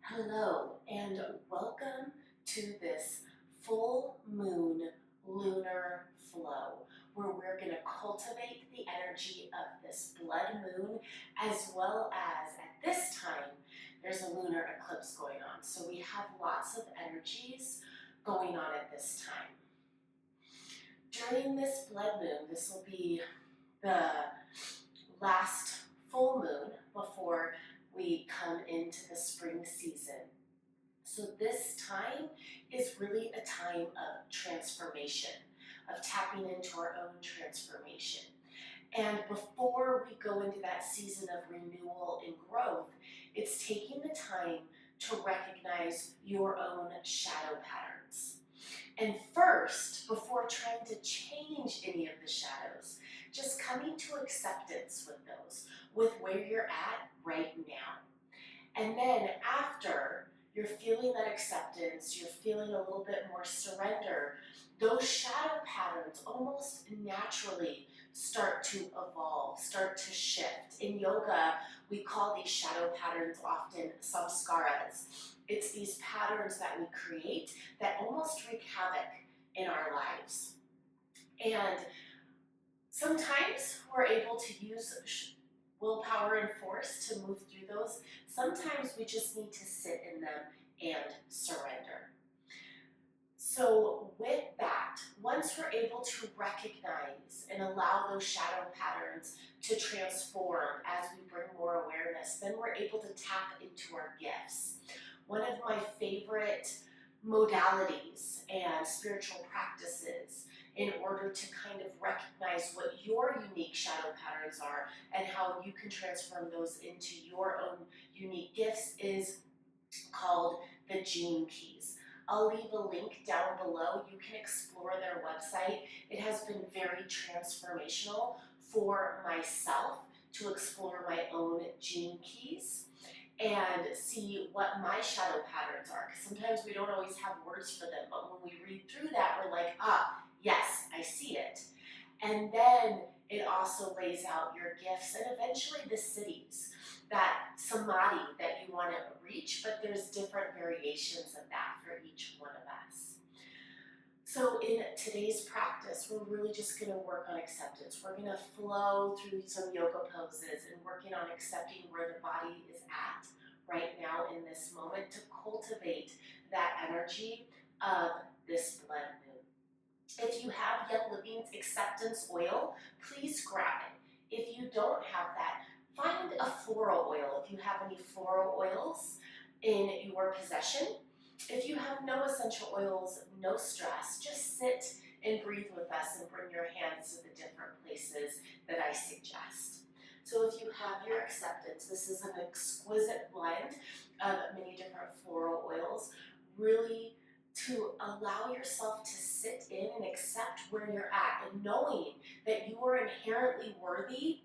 Hello and welcome to this full moon lunar flow where we're going to cultivate the energy of this blood moon, as well as at this time there's a lunar eclipse going on. So we have lots of energies going on at this time. During this blood moon, this will be the last full moon before we come into the spring season. So this time is really a time of transformation, of tapping into our own transformation. And before we go into that season of renewal and growth, it's taking the time to recognize your own shadow patterns. And first, before trying to change any of the shadows, just coming to acceptance with those, with where you're at right now. And then after you're feeling that acceptance, you're feeling a little bit more surrender, those shadow patterns almost naturally start to evolve, start to shift. In yoga, we call these shadow patterns often samskaras. It's these patterns that we create that almost wreak havoc in our lives. And sometimes we're able to use willpower and force to move through those. Sometimes we just need to sit in them and surrender. So with that, once we're able to recognize and allow those shadow patterns to transform as we bring more awareness, then we're able to tap into our gifts. One of my favorite modalities and spiritual practices in order to kind of recognize what your unique shadow patterns are and how you can transform those into your own unique gifts is called the Gene Keys. I'll leave a link down below. You can explore their website. It has been very transformational for myself to explore my own Gene Keys and see what my shadow patterns are. Because sometimes we don't always have words for them, but when we read through that, we're like, yes, I see it. And then it also lays out your gifts and eventually the cities, that samadhi that you want to reach, but there's different variations of that for each one of us. So in today's practice, we're really just going to work on acceptance. We're going to flow through some yoga poses and working on accepting where the body is at right now in this moment to cultivate that energy of this blood moon. If you have Young Living's acceptance oil, please grab it. If you don't have that, find a floral oil if you have any floral oils in your possession. If you have no essential oils, no stress, just sit and breathe with us and bring your hands to the different places that I suggest. So if you have your acceptance, this is an exquisite blend of many different floral oils, really to allow yourself to sit in and accept where you're at and knowing that you are inherently worthy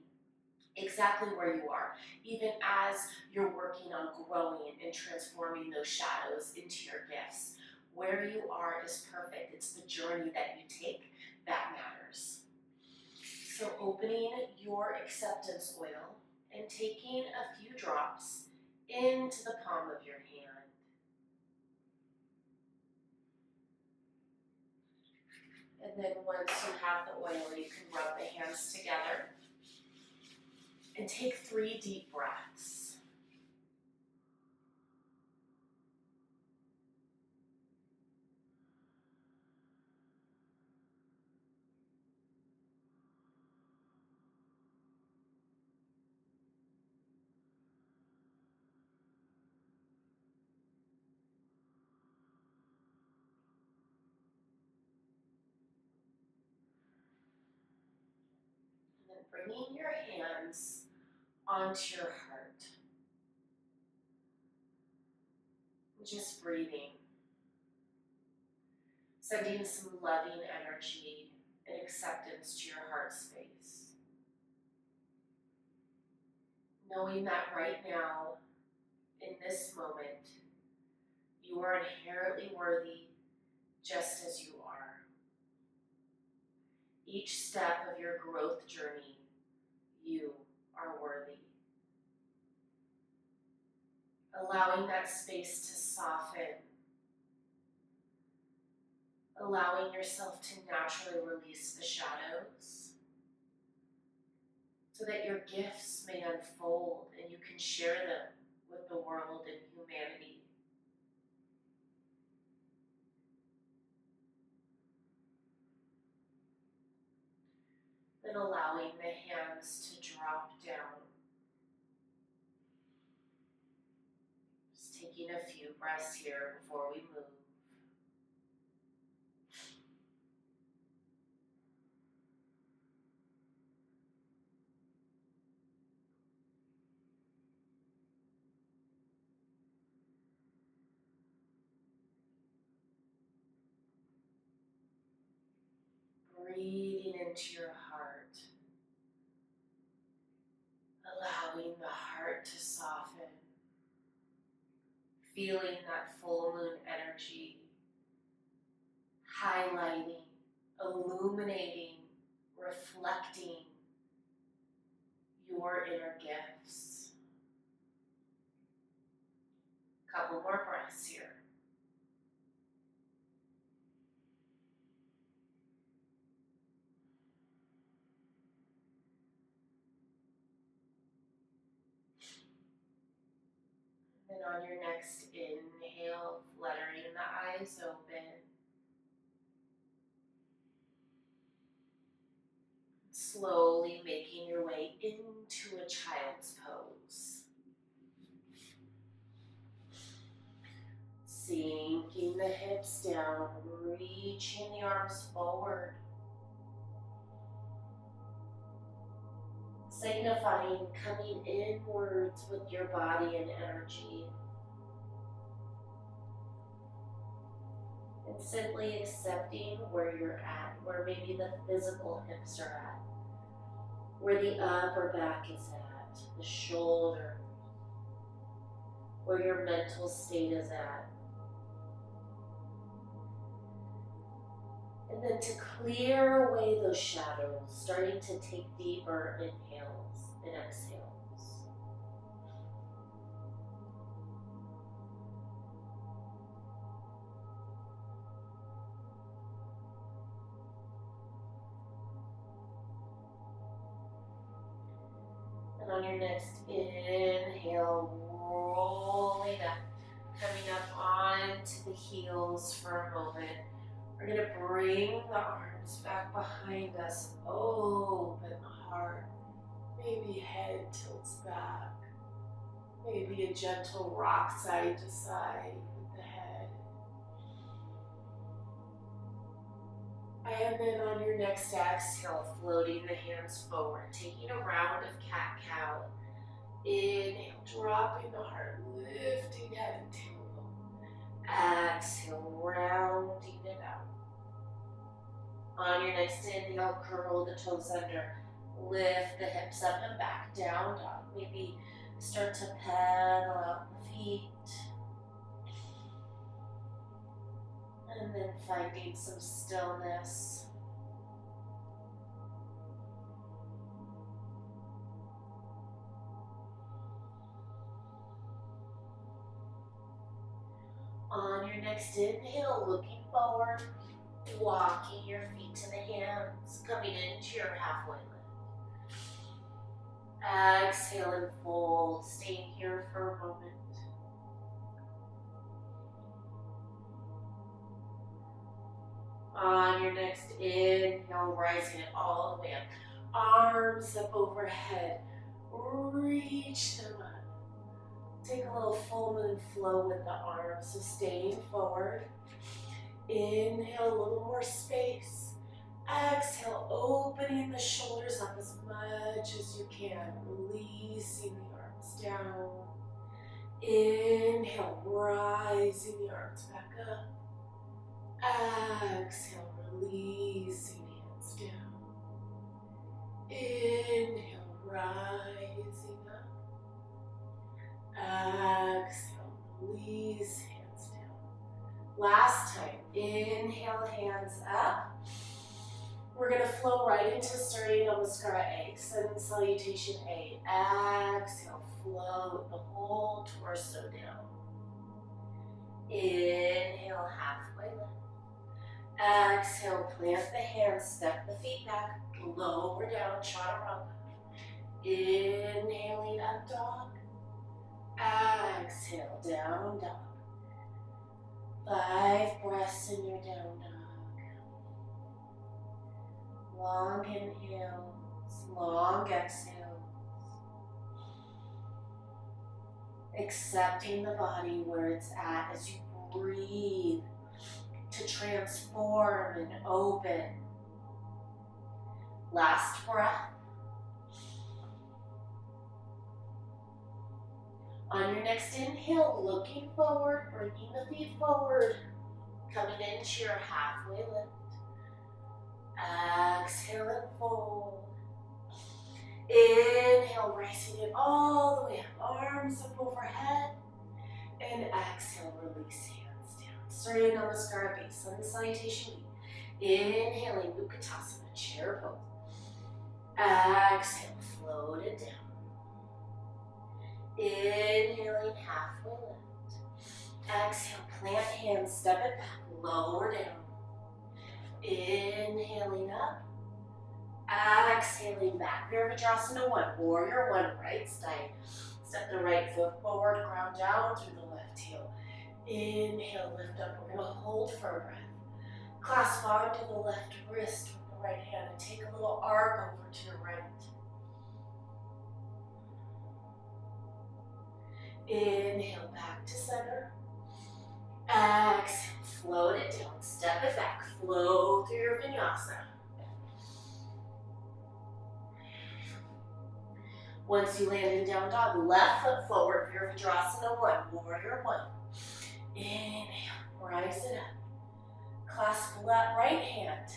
exactly where you are, even as you're working on growing and transforming those shadows into your gifts. Where you are is perfect. It's the journey that you take that matters. So opening your acceptance oil and taking a few drops into the palm of your hand. And then once you have the oil, you can rub the hands together and take 3 deep breaths. And then bringing your hands onto your heart. Just breathing. Sending some loving energy and acceptance to your heart space. Knowing that right now, in this moment, you are inherently worthy just as you are. Each step of your growth journey, you are worthy. allowing that space to soften, allowing yourself to naturally release the shadows so that your gifts may unfold and you can share them with the world and humanity. Then allowing the hands to drop down. Just taking a few breaths here before we move. Breathing into your heart, allowing the heart to soften, feeling that full moon energy, highlighting, illuminating, reflecting your inner gifts. Couple more breaths here. And on your next inhale, fluttering the eyes open. Slowly making your way into a child's pose. Sinking the hips down, reaching the arms forward. Signifying coming inwards with your body and energy. And simply accepting where you're at, where maybe the physical hips are at, where the upper back is at, the shoulder, where your mental state is at. And then to clear away those shadows, starting to take deeper inhales and exhales. And on your next inhale, rolling up, coming up onto the heels for a moment. We're going to bring the arms back behind us, open the heart. Maybe head tilts back. Maybe a gentle rock side to side with the head. And then on your next exhale, floating the hands forward, taking a round of cat-cow. Inhale, dropping the heart, lifting head and tailbone. Exhale, rounding it out. On your next inhale, curl the toes under. Lift the hips up and back, down dog. Maybe start to pedal out the feet. And then finding some stillness. On your next inhale, looking forward, walking your feet to the hands, coming into your halfway lift. Exhale and fold, staying here for a moment. On your next inhale, rising it all the way up. Arms up overhead, reach them up. Take a little full moon flow with the arms, so staying forward. Inhale, a little more space. Exhale, opening the shoulders up as much as you can, releasing the arms down. Inhale, rising the arms back up. Exhale, releasing hands down. Inhale, rising up. Exhale, release hands down. Last time, inhale, hands up. We're going to flow right into starting Namaskara A, Sun Salutation A. Exhale, float the whole torso down. Inhale, halfway lift. Exhale, plant the hands, step the feet back, lower down, chaturanga. Inhaling up dog. Exhale, down dog. 5 breaths in your down dog. Long inhales, long exhales. Accepting the body where it's at as you breathe to transform and open. Last breath. On your next inhale, looking forward, bringing the feet forward, coming into your halfway lift. Exhale and fold. Inhale, rising it all the way up, arms up overhead. And exhale, release hands down. Surya Namaskar, base sun salutation. Inhaling, Utkatasana, chair pose. Exhale, float it down. Inhaling, halfway lift. Exhale, plant hands, step it back, lower down. Inhaling up. Exhaling back. Virabhadrasana 1, warrior 1, right side. Step the right foot forward, ground down through the left heel. Inhale, lift up. We're going to hold for a breath. Clasp onto the left wrist with the right hand and take a little arc over to your right. Inhale, back to center. Exhale, float it down, step it back, flow through your vinyasa. Once you land in down dog, left foot forward, Virabhadrasana 1, warrior 1. Inhale, rise it up. Clasp left right hand,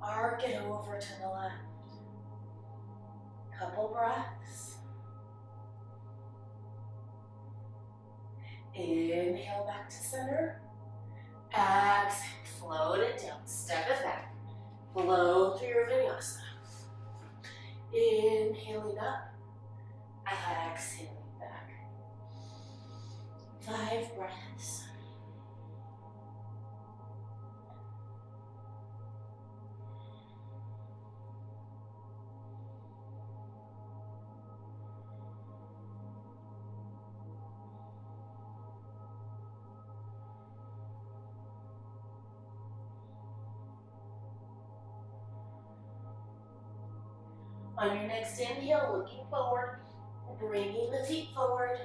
arc it over to the left. Couple breaths. Inhale back to center. Exhale, float it down, step it back. Flow through your vinyasa. Inhaling up, exhaling back. 5 breaths. On your next inhale, looking forward, bringing the feet forward,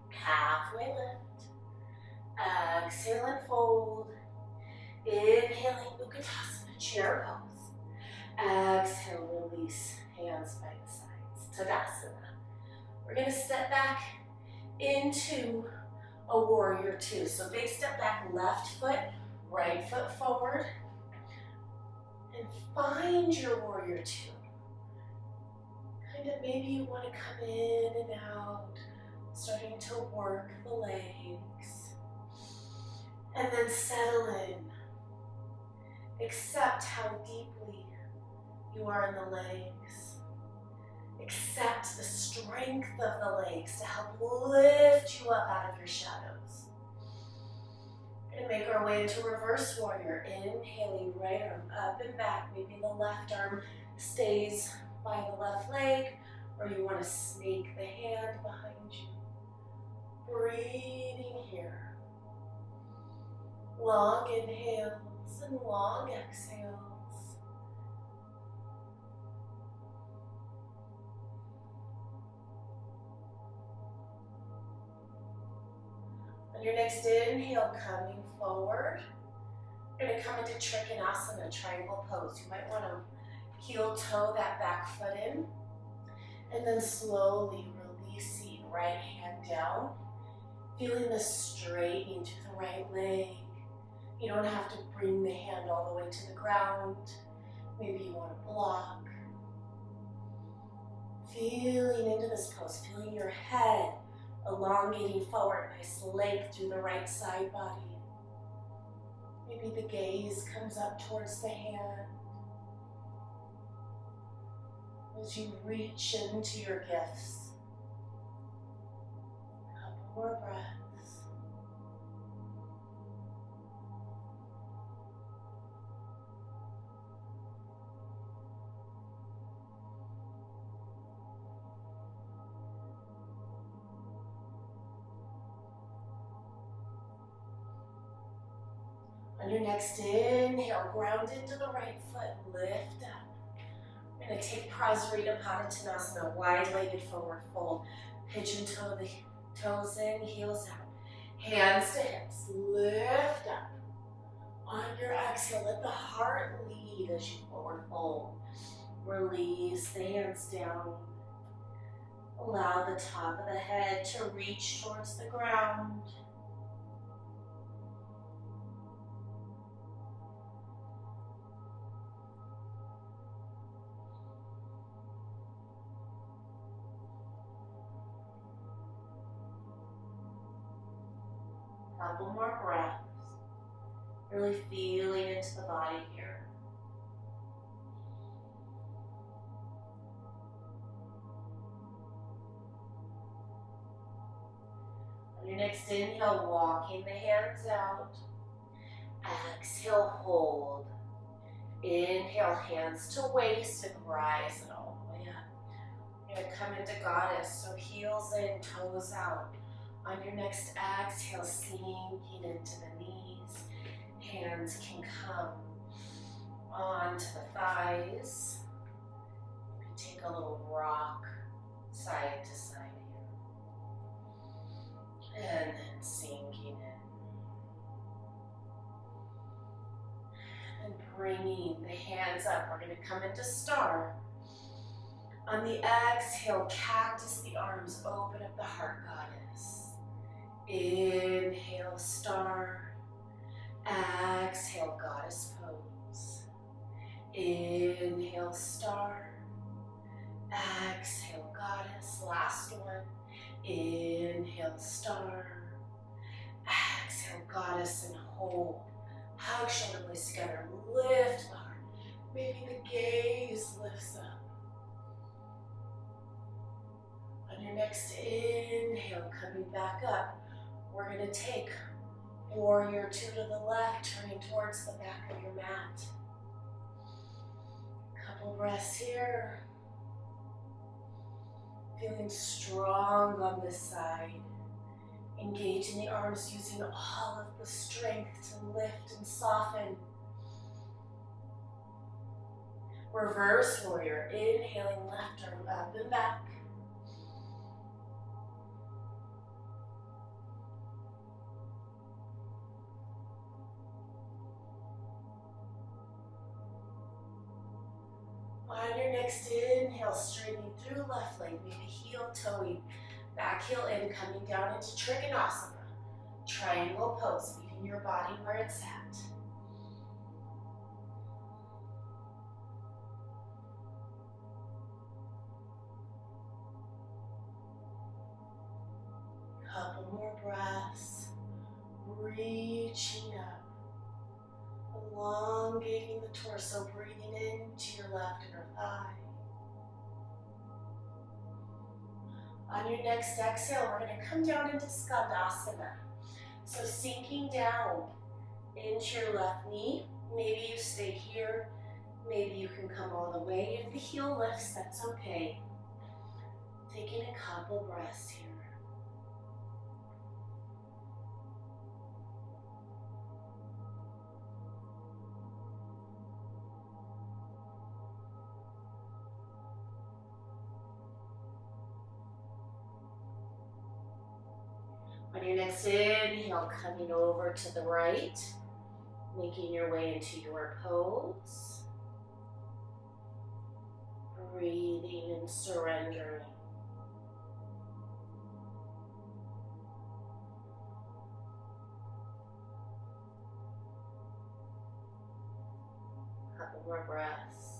halfway lift. Exhale and fold. Inhaling, Utkatasana, chair pose. Exhale, release, hands by the sides, Tadasana. We're going to step back into a warrior 2. So big step back, left foot, right foot forward. And find your warrior 2. Kind of maybe you want to come in and out, starting to work the legs. And then settle in. Accept how deeply you are in the legs. Accept the strength of the legs to help lift you up out of your shadows. We're going to make our way into reverse warrior. Inhaling, right arm up and back. Maybe the left arm stays by the left leg, or you want to snake the hand behind you. Breathing here. Long inhales and long exhales. On your next inhale, coming forward, you're going to come into Trikonasana, triangle pose. You might want to heel toe that back foot in, and then slowly releasing right hand down, feeling the straightening to the right leg. You don't have to bring the hand all the way to the ground. Maybe you want to block. Feeling into this pose, feeling your head elongating forward, nice length through the right side body. Maybe the gaze comes up towards the hand. As you reach into your gifts. A couple more breaths. On your next inhale, ground into the right foot, lift up. We're going to take Prasarita Padottanasana, wide-legged forward fold. Pigeon toe the toes in, heels out. Hands to hips, lift up. On your exhale, let the heart lead as you forward fold. Release the hands down. Allow the top of the head to reach towards the ground. Couple more breaths. Really feeling into the body here. On your next inhale, walking the hands out. Exhale, hold. Inhale, hands to waist and rise it all the way up. You're going to come into goddess, so heels in, toes out. On your next exhale, sinking into the knees. Hands can come onto the thighs. You can take a little rock side to side here. And then sinking in. And bringing the hands up. We're going to come into star. On the exhale, cactus the arms, open up the heart goddess. Inhale, star. Exhale, goddess pose. Inhale, star. Exhale, goddess. Last one. Inhale, star. Exhale, goddess, and hold. Hug shoulder blades together. Lift the heart. Maybe the gaze lifts up. On your next inhale, coming back up, we're going to take warrior two to the left, turning towards the back of your mat. Couple breaths here. Feeling strong on this side. Engaging the arms, using all of the strength to lift and soften. Reverse warrior, inhaling left arm up and back. On your next inhale, straightening through left leg, maybe heel toeing, back heel in, coming down into Trikonasana. Triangle pose, meeting your body where it's at. Couple more breaths, reaching up. Elongating the torso, breathing into your left inner thigh. On your next exhale, we're going to come down into Skandasana. So sinking down into your left knee. Maybe you stay here. Maybe you can come all the way. If the heel lifts, that's okay. Taking a couple breaths here. On your next inhale, coming over to the right, making your way into your pose. Breathing and surrendering. Couple more breaths.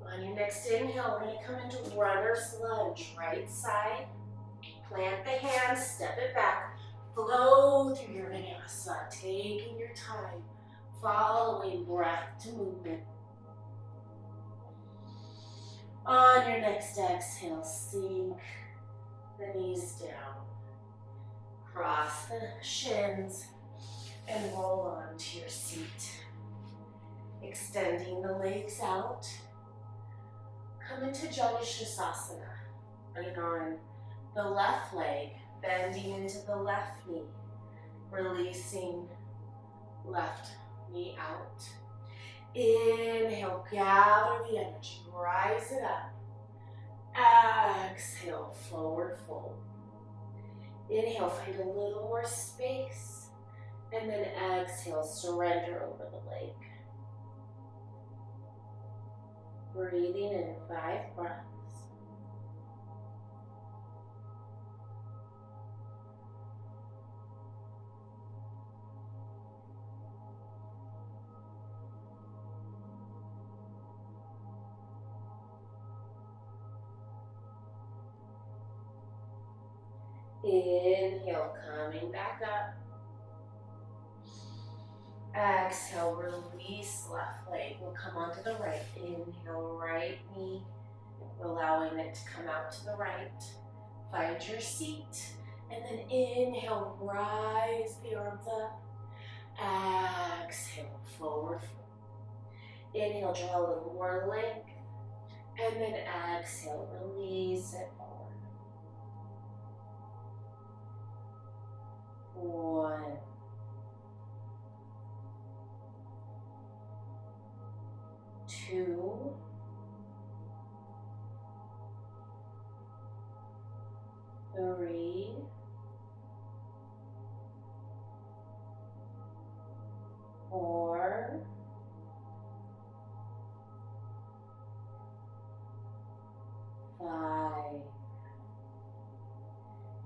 On your next inhale, we're going to come into runner's lunge, right side. Plant the hands, step it back, flow through your vinyasa, taking your time, following breath to movement. On your next exhale, sink the knees down, cross the shins, and roll onto your seat. Extending the legs out. Come into Janushrasana. Bring on the left leg, bending into the left knee, releasing left knee out. Inhale, gather the energy, rise it up. Exhale, forward fold. Inhale, find a little more space. And then exhale, surrender over the leg. Breathing in 5 breaths. Inhale, coming back up. Exhale, release left leg. We'll come onto the right. Inhale, right knee, allowing it to come out to the right. Find your seat. And then inhale, rise the arms up. Exhale, forward fold. Inhale, draw a little more length. And then exhale, release it forward. 1, 2, 3, 4, 5.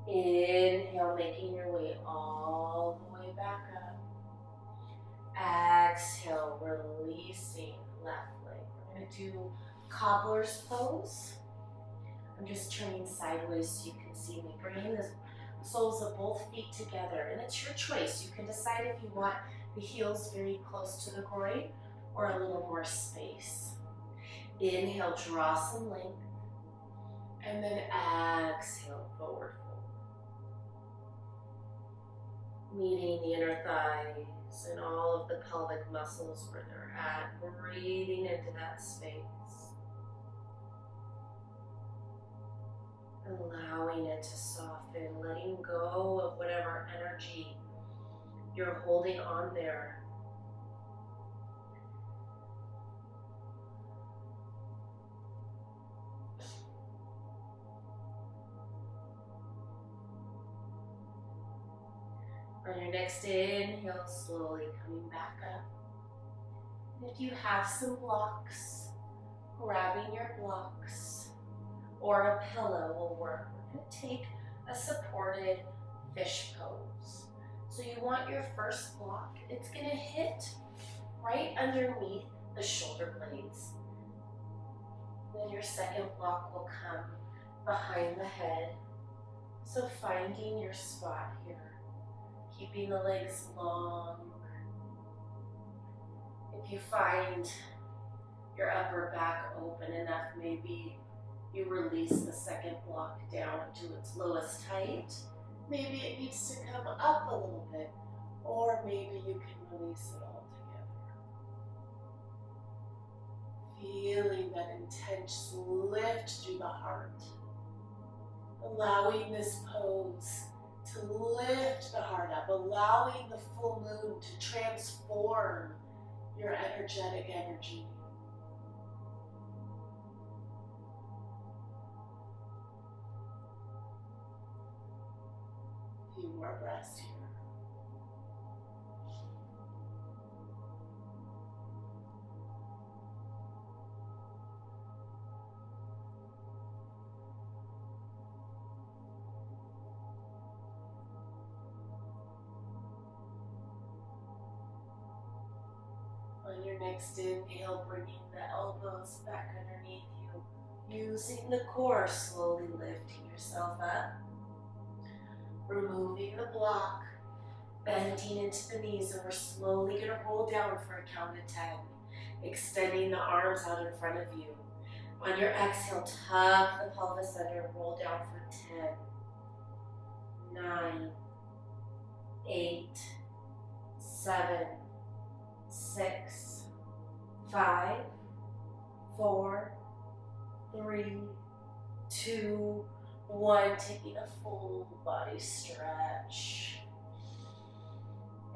Inhale, making your way all the way back up. Exhale, releasing left leg. We're going to do cobbler's pose. I'm just turning sideways so you can see me. Bringing the soles of both feet together. And it's your choice. You can decide if you want the heels very close to the groin or a little more space. Inhale, draw some length. And then exhale, forward fold. Meeting the inner thighs and all of the pelvic muscles where they're at. Breathing into that space. Allowing it to soften, letting go of whatever energy you're holding on there. On your next inhale, slowly coming back up. And if you have some blocks, grabbing your blocks or a pillow will work. We're going to take a supported fish pose. So you want your first block. It's going to hit right underneath the shoulder blades. Then your second block will come behind the head. So finding your spot here. Keeping the legs long. If you find your upper back open enough, maybe you release the second block down to its lowest height. Maybe it needs to come up a little bit, or maybe you can release it all together. Feeling that intense lift through the heart. Allowing this pose to lift the heart up, allowing the full moon to transform your energetic energy. A few more breaths here. On your next inhale, bringing the elbows back underneath you. Using the core, slowly lifting yourself up. Removing the block, bending into the knees, and we're slowly going to roll down for a count of 10. Extending the arms out in front of you. On your exhale, tuck the pelvis under and roll down for 10, 9, 8, 7, 6, 5, 4, 3, 2, 1. Taking a full body stretch.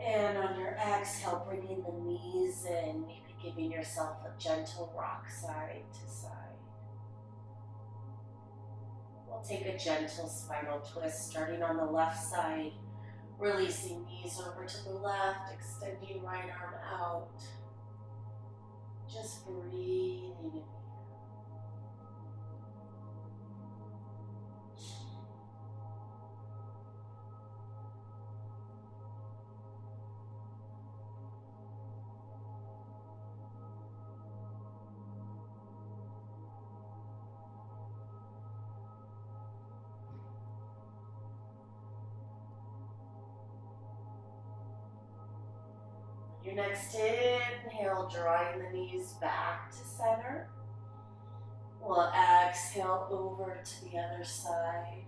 And on your exhale, bringing the knees in, maybe giving yourself a gentle rock side to side. We'll take a gentle spinal twist, starting on the left side, releasing knees over to the left, extending right arm out. Just breathing in. Your next inhale, drawing the knees back to center. We'll exhale over to the other side.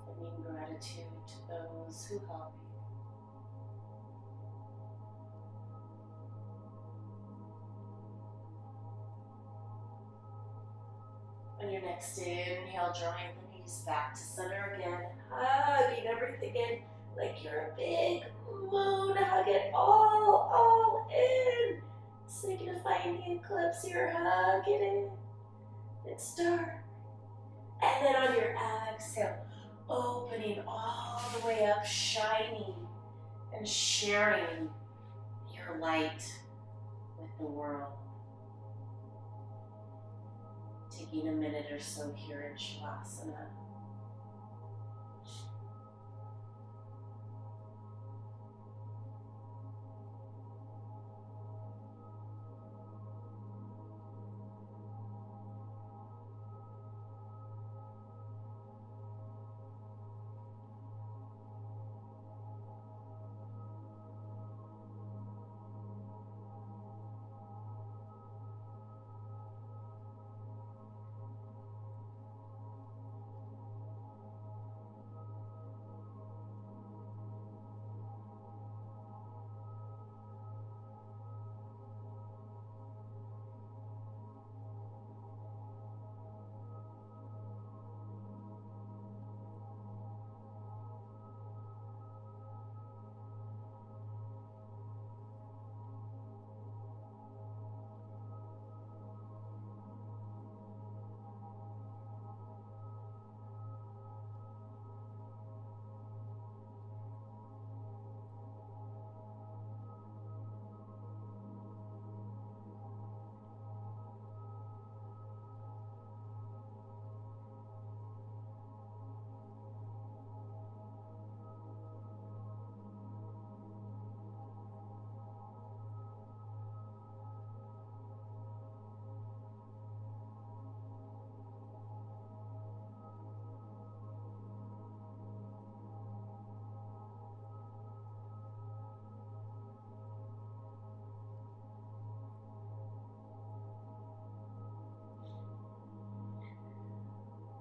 Sending gratitude to those who help you. On your next inhale, drawing the knees back to center again, hugging everything in like you're a big moon. Hug it all in. Signifying the eclipse, you're hugging it. It's dark. And then on your exhale, opening all the way up, shining and sharing your light with the world. Taking a minute or so here in Shavasana.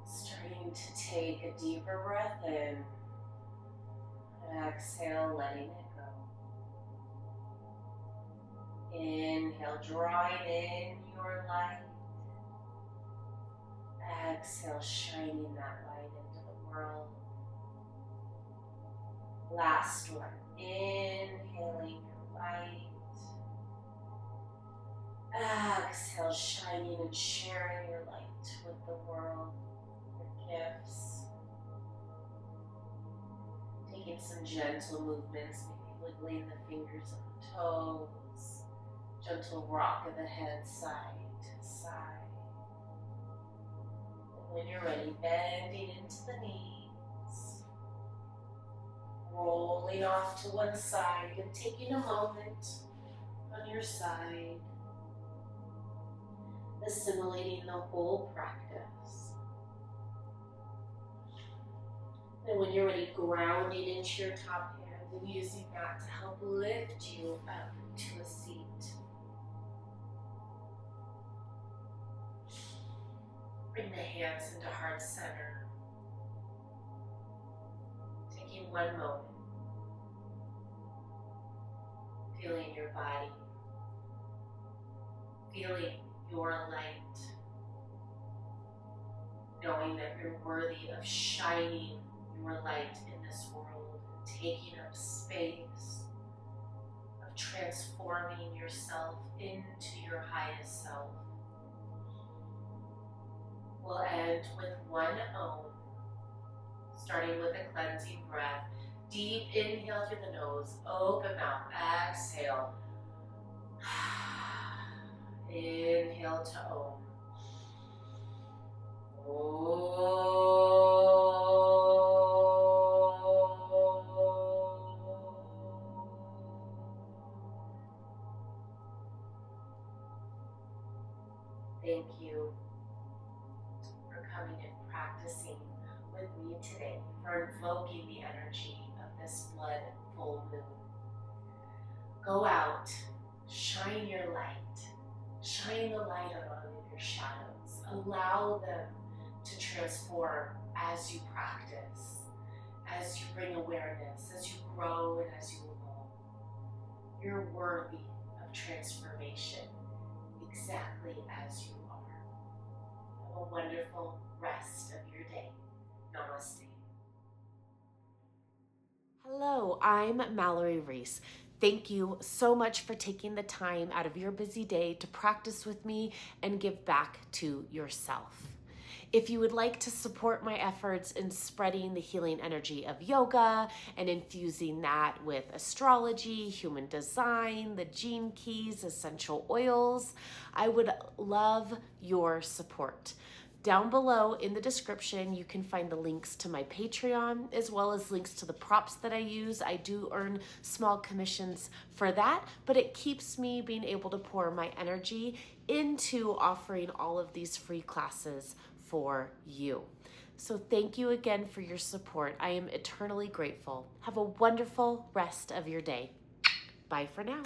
Starting to take a deeper breath in. Exhale, letting it go. Inhale, drawing in your light. Exhale, shining that light into the world. Last one. Inhaling your light. Exhale, shining and sharing your light with the world. Your gifts. Taking some gentle movements, maybe wiggling the fingers of the toes. Gentle rock of the head side to side. And when you're ready, bending into the knees. Rolling off to one side and taking a moment on your side. Assimilating the whole practice. And when you're ready, grounding into your top hand and using that to help lift you up to a seat. Bring the hands into heart center. Taking one moment. Feeling your body. Feeling your light. Knowing that you're worthy of shining your light in this world. Taking up space. Of transforming yourself into your highest self. We'll end with one Om, starting with a cleansing breath. Deep inhale through the nose, open mouth, exhale. Inhale to Om. Thank you for coming and practicing with me today, for invoking the energy of this blood full moon. Go out, shine your light, shine the light on all of your shadows. Allow them to transform as you practice, as you bring awareness, as you grow and as you evolve. You're worthy of transformation exactly as you are. Have a wonderful rest of your day. Namaste. Hello, I'm Mallory Reese. Thank you so much for taking the time out of your busy day to practice with me and give back to yourself. If you would like to support my efforts in spreading the healing energy of yoga and infusing that with astrology, human design, the gene keys, essential oils, I would love your support. Down below in the description, you can find the links to my Patreon, as well as links to the props that I use. I do earn small commissions for that, but it keeps me being able to pour my energy into offering all of these free classes for you. So thank you again for your support. I am eternally grateful. Have a wonderful rest of your day. Bye for now.